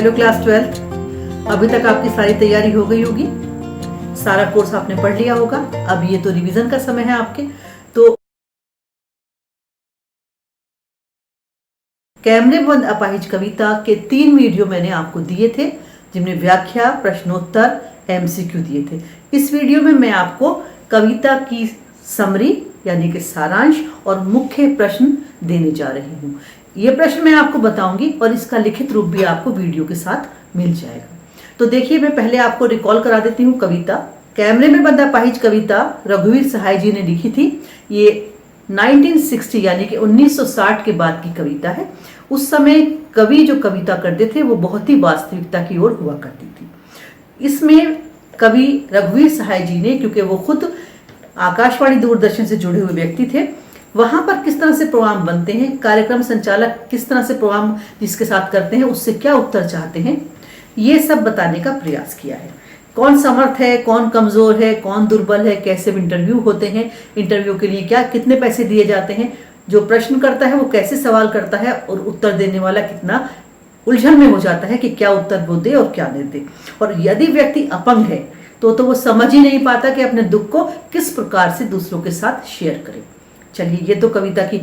Hello class 12। अभी तक आपकी सारी तैयारी हो गई होगी, सारा कोर्स आपने पढ़ लिया होगा। अब ये तो रिवीजन का समय है आपके। तो कैमरे बंद अपाहिज कविता के 3 वीडियो मैंने आपको दिए थे, जिनमें व्याख्या, प्रश्नोत्तर, एमसीक्यू दिए थे। इस वीडियो में मैं आपको कविता की समरी यानी कि सारांश और मुख्य प्रश्न देने जा रही हूँ। ये प्रश्न मैं आपको बताऊंगी और इसका लिखित रूप भी आपको वीडियो के साथ मिल जाएगा। तो देखिए, मैं पहले आपको रिकॉल करा देती हूँ। कविता कैमरे में बंद अपाहिज कविता रघुवीर सहाय जी ने लिखी थी। ये 1960 यानी कि 1960 के बाद की कविता है। उस समय कवि जो कविता करते थे वो बहुत ही वास्तविकता की ओर हुआ करती थी। इसमें कवि रघुवीर सहाय जी ने, क्योंकि वो खुद आकाशवाणी दूरदर्शन से जुड़े हुए व्यक्ति थे, वहां पर किस तरह से प्रोग्राम बनते हैं, कार्यक्रम संचालक किस तरह से प्रोग्राम जिसके साथ करते हैं उससे क्या उत्तर चाहते हैं, ये सब बताने का प्रयास किया है। कौन समर्थ है, कौन कमजोर है, कौन दुर्बल है, कैसे इंटरव्यू होते हैं, इंटरव्यू के लिए क्या कितने पैसे दिए जाते हैं, जो प्रश्न करता है वो कैसे सवाल करता है और उत्तर देने वाला कितना उलझन में हो जाता है कि क्या उत्तर वो दे और क्या नहीं दे। और यदि व्यक्ति अपंग है तो वो समझ ही नहीं पाता कि अपने दुख को किस प्रकार से दूसरों के साथ शेयर करे। चलिए, ये तो कविता की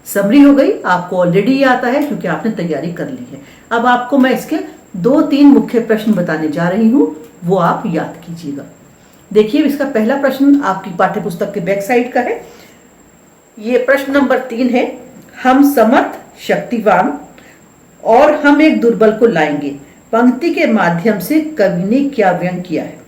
समरी हो गई। आपको ऑलरेडी ये आता है क्योंकि आपने तैयारी कर ली है। अब आपको मैं इसके 2-3 मुख्य प्रश्न बताने जा रही हूं, वो आप याद कीजिएगा। देखिए, इसका पहला प्रश्न आपकी पाठ्यपुस्तक के बैक साइड का है। ये प्रश्न नंबर 3 है। हम समर्थ, शक्तिवान और हम एक दुर्बल को लाएंगे, पंक्ति के माध्यम से कवि ने क्या व्यंग किया है।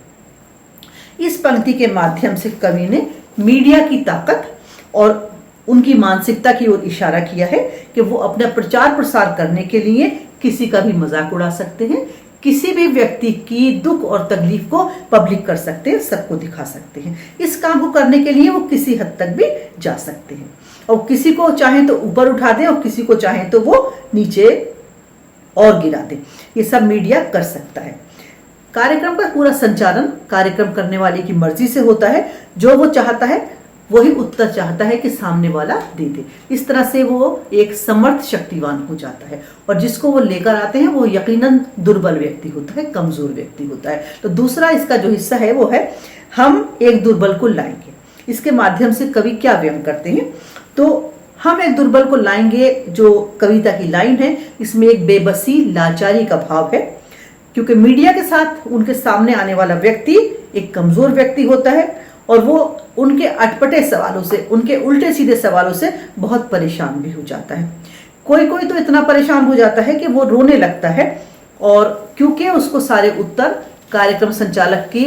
इस पंक्ति के माध्यम से कवि ने मीडिया की ताकत और उनकी मानसिकता की ओर इशारा किया है कि वो अपना प्रचार प्रसार करने के लिए किसी का भी मजाक उड़ा सकते हैं, किसी भी व्यक्ति की दुख और तकलीफ को पब्लिक कर सकते हैं, सबको दिखा सकते हैं। इस काम को करने के लिए वो किसी हद तक भी जा सकते हैं और किसी को चाहे तो ऊपर उठा दें और किसी को चाहे तो वो नीचे और गिरा दें। ये सब मीडिया कर सकता है। कार्यक्रम का पूरा संचालन कार्यक्रम करने वाले की मर्जी से होता है। जो वो चाहता है वही उत्तर चाहता है कि सामने वाला दे दे। इस तरह से वो एक समर्थ शक्तिवान हो जाता है और जिसको वो लेकर आते हैं वो यकीनन दुर्बल व्यक्ति होता है, कमजोर व्यक्ति होता है। तो दूसरा इसका जो हिस्सा है वो है हम एक दुर्बल को लाएंगे। इसके माध्यम से कवि क्या व्यंग करते हैं, तो हम एक दुर्बल को लाएंगे जो कविता की लाइन है, इसमें एक बेबसी, लाचारी का भाव है, क्योंकि मीडिया के साथ उनके सामने आने वाला व्यक्ति एक कमजोर व्यक्ति होता है और वो उनके अटपटे सवालों से, उनके उल्टे सीधे सवालों से बहुत परेशान भी हो जाता है। कोई कोई तो इतना परेशान हो जाता है कि वो रोने लगता है, और क्योंकि उसको सारे उत्तर कार्यक्रम संचालक के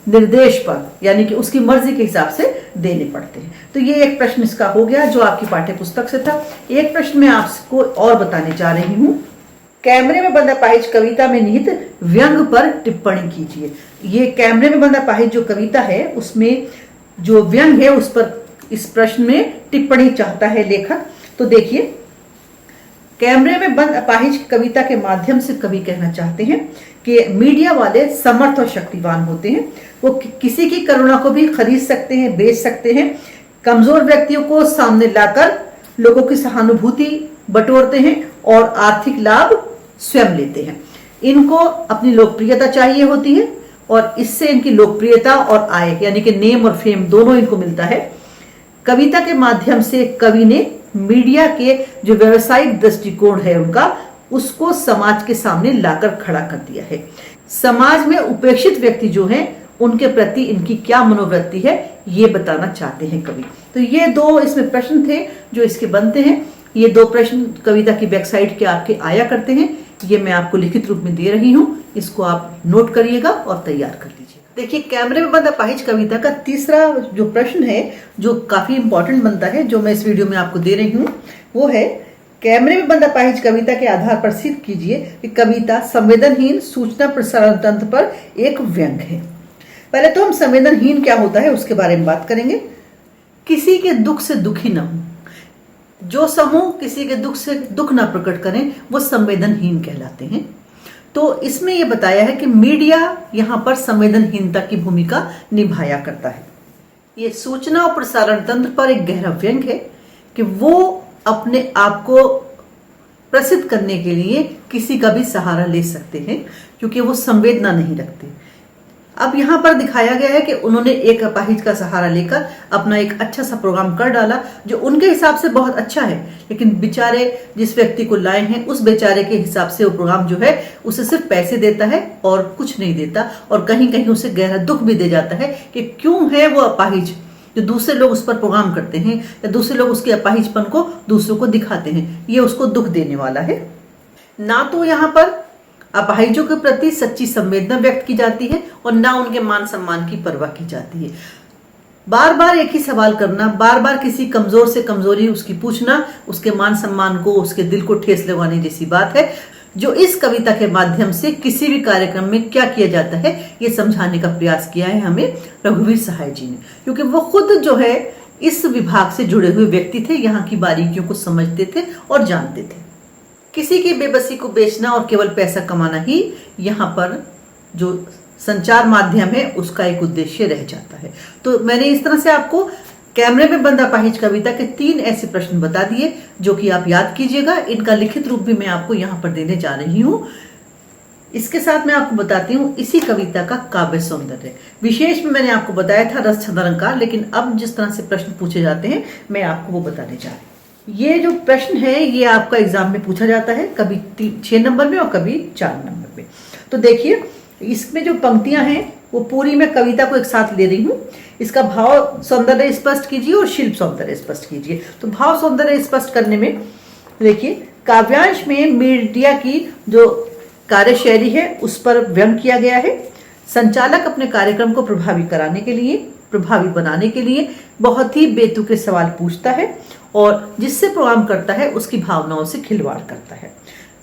निर्देश पर यानी कि उसकी मर्जी के हिसाब से देने पड़ते हैं। तो ये एक प्रश्न इसका हो गया जो आपकी पाठ्यपुस्तक से था। एक प्रश्न मैं आपको और बताने जा रही हूं। कैमरे में बंद अपाहिज कविता में निहित व्यंग पर टिप्पणी कीजिए। ये कैमरे में बंद अपाहिज जो कविता है उसमें जो व्यंग है उस पर इस प्रश्न में टिप्पणी चाहता है लेखक। तो देखिए, कैमरे में बंद अपाहिज कविता के माध्यम से कवि कहना चाहते हैं कि मीडिया वाले समर्थ और शक्तिवान होते हैं। वो किसी की करुणा को भी खरीद सकते हैं, बेच सकते हैं, कमजोर व्यक्तियों को सामने लाकर लोगों की सहानुभूति बटोरते हैं और आर्थिक लाभ स्वयं लेते हैं। इनको अपनी लोकप्रियता चाहिए होती है और इससे इनकी लोकप्रियता और आय यानी कि नेम और फेम दोनों इनको मिलता है। कविता के माध्यम से कवि ने मीडिया के जो व्यवसायिक दृष्टिकोण है उनका, उसको समाज के सामने लाकर खड़ा कर दिया है। समाज में उपेक्षित व्यक्ति जो हैं उनके प्रति इनकी क्या मनोवृत्ति है ये बताना चाहते हैं कवि। तो ये 2 इसमें प्रश्न थे जो इसके बनते हैं। ये 2 प्रश्न कविता की बैकसाइड के आपके आया करते हैं। ये मैं आपको लिखित रूप में दे रही हूं, इसको आप नोट करिएगा और तैयार कर लीजिए। देखिए, कैमरे में बंद अपाहिज कविता का तीसरा जो प्रश्न है जो काफी इंपॉर्टेंट बनता है, जो मैं इस वीडियो में आपको दे रही हूं, वो है कैमरे में बंद अपाहिज कविता के आधार पर सिद्ध कीजिए कि कविता संवेदनहीन सूचना प्रसारण तंत्र पर एक व्यंग है। पहले तो हम संवेदनहीन क्या होता है उसके बारे में बात करेंगे। किसी के दुख से दुखी न हो, जो समूह किसी के दुख से दुख ना प्रकट करें वो संवेदनहीन कहलाते हैं। तो इसमें यह बताया है कि मीडिया यहां पर संवेदनहीनता की भूमिका निभाया करता है। ये सूचना और प्रसारण तंत्र पर एक गहरा व्यंग है कि वो अपने आप को प्रसिद्ध करने के लिए किसी का भी सहारा ले सकते हैं, क्योंकि वो संवेदना नहीं रखते। अब यहाँ पर दिखाया गया है कि उन्होंने एक अपाहिज का सहारा लेकर अपना एक अच्छा सा प्रोग्राम कर डाला, जो उनके हिसाब से बहुत अच्छा है, लेकिन बेचारे जिस व्यक्ति को लाए हैं उस बेचारे के हिसाब से वो प्रोग्राम जो है उसे सिर्फ पैसे देता है और कुछ नहीं देता, और कहीं कहीं उसे गहरा दुख भी दे जाता है कि क्यों है वो अपाहिज, जो दूसरे लोग उस पर प्रोग्राम करते हैं या दूसरे लोग उसके अपाहिजपन को दूसरों को दिखाते हैं। ये उसको दुख देने वाला है। ना तो यहाँ पर अपाहिजों के प्रति सच्ची संवेदना व्यक्त की जाती है और ना उनके मान सम्मान की परवाह की जाती है। बार बार एक ही सवाल करना, बार बार किसी कमजोर से कमजोरी उसकी पूछना, उसके मान सम्मान को, उसके दिल को ठेस लगवाने जैसी बात है, जो इस कविता के माध्यम से किसी भी कार्यक्रम में क्या किया जाता है ये समझाने का प्रयास किया है हमें रघुवीर सहाय जी ने, क्योंकि वो खुद जो है इस विभाग से जुड़े हुए व्यक्ति थे, यहाँ की बारीकियों को समझते थे और जानते थे। किसी की बेबसी को बेचना और केवल पैसा कमाना ही यहाँ पर जो संचार माध्यम है उसका एक उद्देश्य रह जाता है। तो मैंने इस तरह से आपको कैमरे में बंद अपाहिज कविता के 3 ऐसे प्रश्न बता दिए जो कि आप याद कीजिएगा। इनका लिखित रूप भी मैं आपको यहाँ पर देने जा रही हूँ। इसके साथ मैं आपको बताती हूँ इसी कविता का काव्य सौंदर्य। विशेष में मैंने आपको बताया था रस छंद अलंकार, लेकिन अब जिस तरह से प्रश्न पूछे जाते हैं मैं आपको वो बताने जा रही हूँ। ये जो प्रश्न है ये आपका एग्जाम में पूछा जाता है, कभी 6 नंबर में और कभी 4 नंबर में। तो देखिए इसमें जो पंक्तियां हैं वो पूरी मैं कविता को एक साथ ले रही हूँ। इसका भाव सौंदर्य स्पष्ट कीजिए और शिल्प सौंदर्य स्पष्ट कीजिए। तो भाव सौंदर्य स्पष्ट करने में देखिए, काव्यांश में मीडिया की जो कार्यशैली है उस पर व्यंग किया गया है। संचालक अपने कार्यक्रम को प्रभावी कराने के लिए, प्रभावी बनाने के लिए बहुत ही बेतुके सवाल पूछता है और जिससे प्रोग्राम करता है उसकी भावनाओं से खिलवाड़ करता है।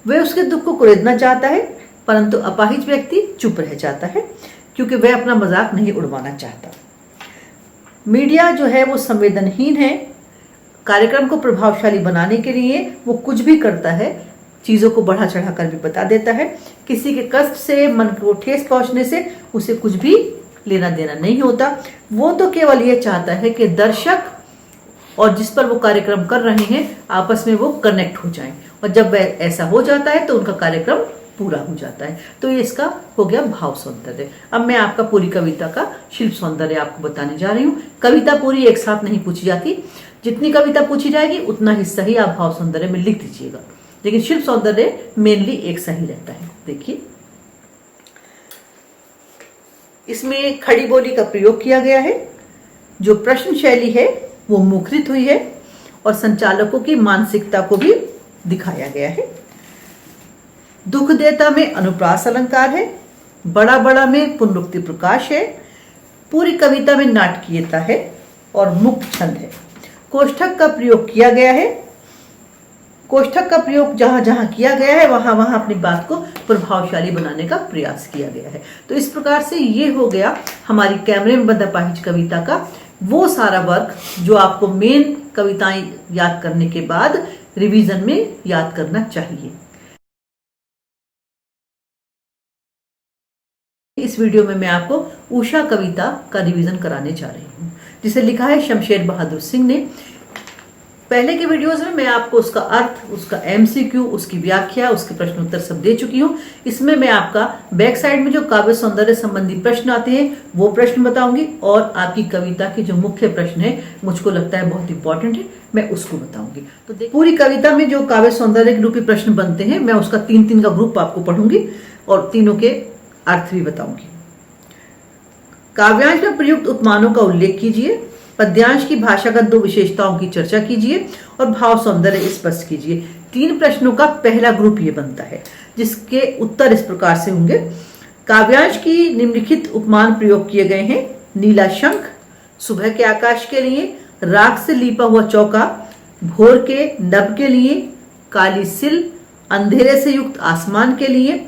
वह उसके दुख को कुरेदना चाहता है, परंतु अपाहिज व्यक्ति चुप रह जाता है क्योंकि वह अपना मजाक नहीं उड़वाना चाहता। मीडिया जो है वो संवेदनहीन है। कार्यक्रम को प्रभावशाली बनाने के लिए वो कुछ भी करता है, चीजों को बढ़ा चढ़ा कर भी बता देता है। किसी के कष्ट से, मन को ठेस पहुंचने से उसे कुछ भी लेना देना नहीं होता। वो तो केवल ये चाहता है कि दर्शक और जिस पर वो कार्यक्रम कर रहे हैं आपस में वो कनेक्ट हो जाएं, और जब वह ऐसा हो जाता है तो उनका कार्यक्रम पूरा हो जाता है। तो ये इसका हो गया भाव सौंदर्य। अब मैं आपका पूरी कविता का शिल्प सौंदर्य आपको बताने जा रही हूँ। कविता पूरी एक साथ नहीं पूछी जाती, जितनी कविता पूछी जाएगी उतना हिस्सा ही आप भाव सौंदर्य में लिख दीजिएगा, लेकिन शिल्प सौंदर्य मेनली एक सा ही रहता है। देखिए इसमें खड़ी बोली का प्रयोग किया गया है। जो प्रश्न शैली है वो मुखरित हुई है और संचालकों की मानसिकता को भी दिखाया गया है। दुख देता में अनुप्रास अलंकार है। बड़ा बड़ा में पुनरुक्ति प्रकाश है। पूरी कविता में नाटकीयता है और मुक्त छंद है। कोष्ठक का प्रयोग किया गया है। कोष्ठक का प्रयोग जहां जहां किया गया है वहां वहां अपनी बात को प्रभावशाली बनाने का प्रयास किया गया है। तो इस प्रकार से ये हो गया हमारी कैमरे में बंद अपाहिज कविता का वो सारा वर्क जो आपको मेन कविताएं याद करने के बाद रिवीजन में याद करना चाहिए। इस वीडियो में मैं आपको उषा कविता का रिवीजन कराने जा रही हूँ, जिसे लिखा है शमशेर बहादुर सिंह ने। पहले के वीडियोस में मैं आपको उसका अर्थ, उसका एमसीक्यू, उसकी व्याख्या, उसके प्रश्न उत्तर सब दे चुकी हूँ। इसमें मैं आपका बैक साइड में जो काव्य सौंदर्य संबंधी प्रश्न आते हैं वो प्रश्न बताऊंगी, और आपकी कविता के जो मुख्य प्रश्न है मुझको लगता है बहुत इंपॉर्टेंट है, मैं उसको बताऊंगी। तो पूरी कविता में जो काव्य सौंदर्य के रूपी प्रश्न बनते हैं मैं उसका 3-3 का ग्रुप आपको पढ़ूंगी और तीनों के अर्थ भी बताऊंगी। काव्यांश में प्रयुक्त उपमानों का उल्लेख कीजिए। पद्यांश की भाषागत 2 विशेषताओं की चर्चा कीजिए और भाव सौंदर्य स्पष्ट कीजिए। 3 प्रश्नों का पहला ग्रुप ये बनता है, जिसके उत्तर इस प्रकार से होंगे। काव्यांश की निम्नलिखित उपमान प्रयोग किए गए हैं। नीला शंख सुबह के आकाश के लिए, राख से लीपा हुआ चौका भोर के नभ के लिए, काली सिल अंधेरे से युक्त आसमान के लिए,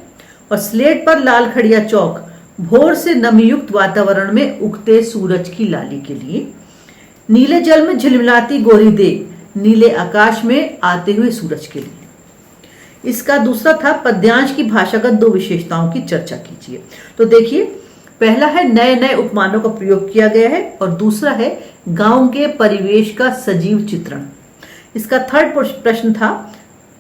और स्लेट पर लाल खड़िया चौक भोर से नमीयुक्त वातावरण में उगते सूरज की लाली के लिए, नीले जल में झिलमिलाती गोरी देख नीले आकाश में आते हुए सूरज के लिए। इसका दूसरा था पद्यांश की भाषागत 2 विशेषताओं की चर्चा कीजिए। तो देखिए पहला है नए नए उपमानों का प्रयोग किया गया है, और दूसरा है गांव के परिवेश का सजीव चित्रण। इसका थर्ड प्रश्न था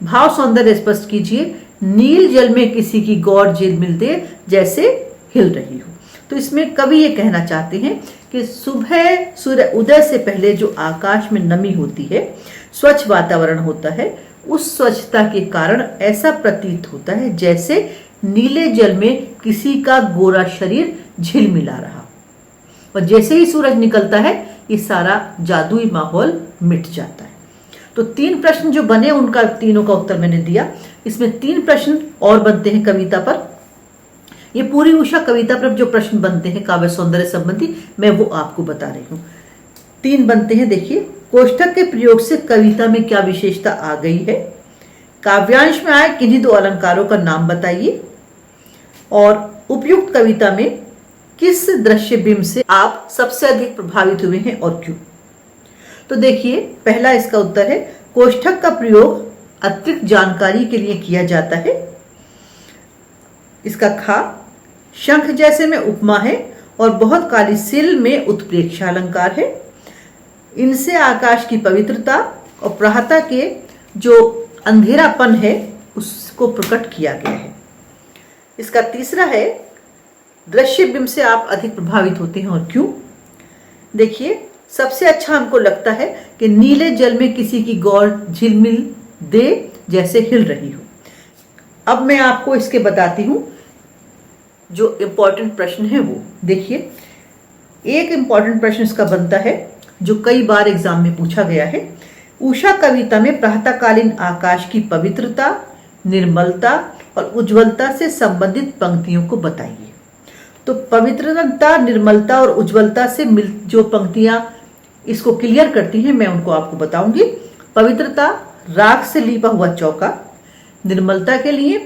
भाव सौंदर्य स्पष्ट कीजिए। नील जल में किसी की गौर झिलमिल दे जैसे हिल रही हो। तो इसमें कवि ये कहना चाहते हैं कि सुबह सूर्य उदय से पहले जो आकाश में नमी होती है, स्वच्छ वातावरण होता है, उस स्वच्छता के कारण ऐसा प्रतीत होता है जैसे नीले जल में किसी का गोरा शरीर झिलमिला रहा। और जैसे ही सूरज निकलता है ये सारा जादुई माहौल मिट जाता है। तो 3 प्रश्न जो बने उनका तीनों का उत्तर मैंने दिया। इसमें 3 प्रश्न और बनते हैं कविता पर। ये पूरी उषा कविता पर जो प्रश्न बनते हैं काव्य सौंदर्य संबंधी, मैं वो आपको बता रही हूँ। 3 बनते हैं। देखिए, कोष्ठक के प्रयोग से कविता में क्या विशेषता आ गई है, काव्यांश में आए किन्हीं 2 अलंकारों का नाम बताइए, और उपयुक्त कविता में किस दृश्य बिंब से आप सबसे अधिक प्रभावित हुए हैं और क्यों। तो देखिए, पहला इसका उत्तर है कोष्ठक का प्रयोग अतिरिक्त जानकारी के लिए किया जाता है। इसका खा शंख जैसे में उपमा है और बहुत काली सिल में उत्प्रेक्षा अलंकार है। इनसे आकाश की पवित्रता और प्रातः के जो अंधेरापन है उसको प्रकट किया गया है। इसका तीसरा है दृश्य बिंब से आप अधिक प्रभावित होते हैं और क्यों। देखिए, सबसे अच्छा हमको लगता है कि नीले जल में किसी की गौर झिलमिल दे जैसे हिल रही हो। अब मैं आपको इसके बताती हूं जो इंपॉर्टेंट प्रश्न है वो। देखिए, एक इंपॉर्टेंट प्रश्न इसका बनता है जो कई बार एग्जाम में पूछा गया है। उषा कविता में प्रातःकालीन आकाश की पवित्रता, निर्मलता और उज्ज्वलता से संबंधित पंक्तियों को बताइए। तो पवित्रता, निर्मलता और उज्ज्वलता से जो पंक्तियां इसको क्लियर करती हैं मैं उनको आपको बताऊंगी। पवित्रता, राख से लीपा हुआ चौका। निर्मलता के लिए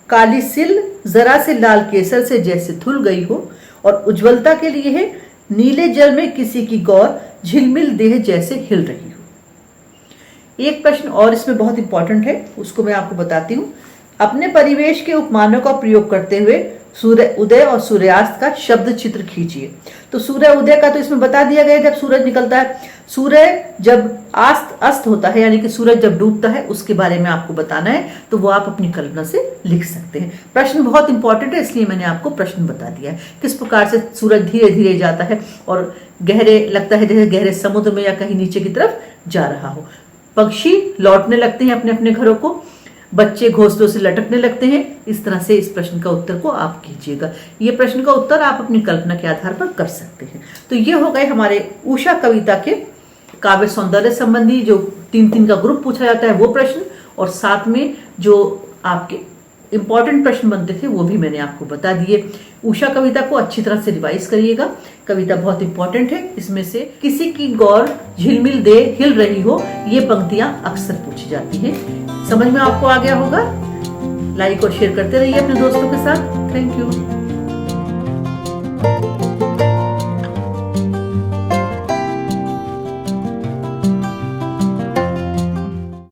काली सिल जरा से लाल केसर से जैसे धुल गई हो। और उज्ज्वलता के लिए है नीले जल में किसी की गौर झिलमिल देह जैसे हिल रही हो। एक प्रश्न और इसमें बहुत इंपॉर्टेंट है, उसको मैं आपको बताती हूँ। अपने परिवेश के उपमानों का प्रयोग करते हुए सूर्य उदय और सूर्यास्त का शब्द चित्र खींचिए। तो सूर्य उदय का तो इसमें बता दिया गया जब सूरज निकलता है। सूर्य जब अस्त होता है यानी कि सूरज जब डूबता है उसके बारे में आपको बताना है, तो वो आप अपनी कल्पना से लिख सकते हैं। प्रश्न बहुत इंपॉर्टेंट है इसलिए मैंने आपको प्रश्न बता दिया है। किस प्रकार से सूरज धीरे धीरे जाता है और गहरे लगता है जैसे गहरे समुद्र में या कहीं नीचे की तरफ जा रहा हो। पक्षी लौटने लगते हैं अपने अपने घरों को, बच्चे घोंसलों से लटकने लगते हैं। इस तरह से इस प्रश्न का उत्तर को आप कीजिएगा। ये प्रश्न का उत्तर आप अपनी कल्पना के आधार पर कर सकते हैं। तो ये हो गए हमारे उषा कविता के काव्य सौंदर्य संबंधी जो 3-3 का ग्रुप पूछा जाता है वो प्रश्न, और साथ में जो आपके इंपॉर्टेंट प्रश्न बनते थे वो भी मैंने आपको बता दिए। उषा कविता को अच्छी तरह से रिवाइज करिएगा। कविता बहुत इंपॉर्टेंट है। इसमें से किसी की गौर झिलमिल दे हिल रही हो, ये पंक्तियां अक्सर पूछी जाती हैं। समझ में आपको आ गया होगा। लाइक और शेयर करते रहिए अपने दोस्तों के साथ। Thank you.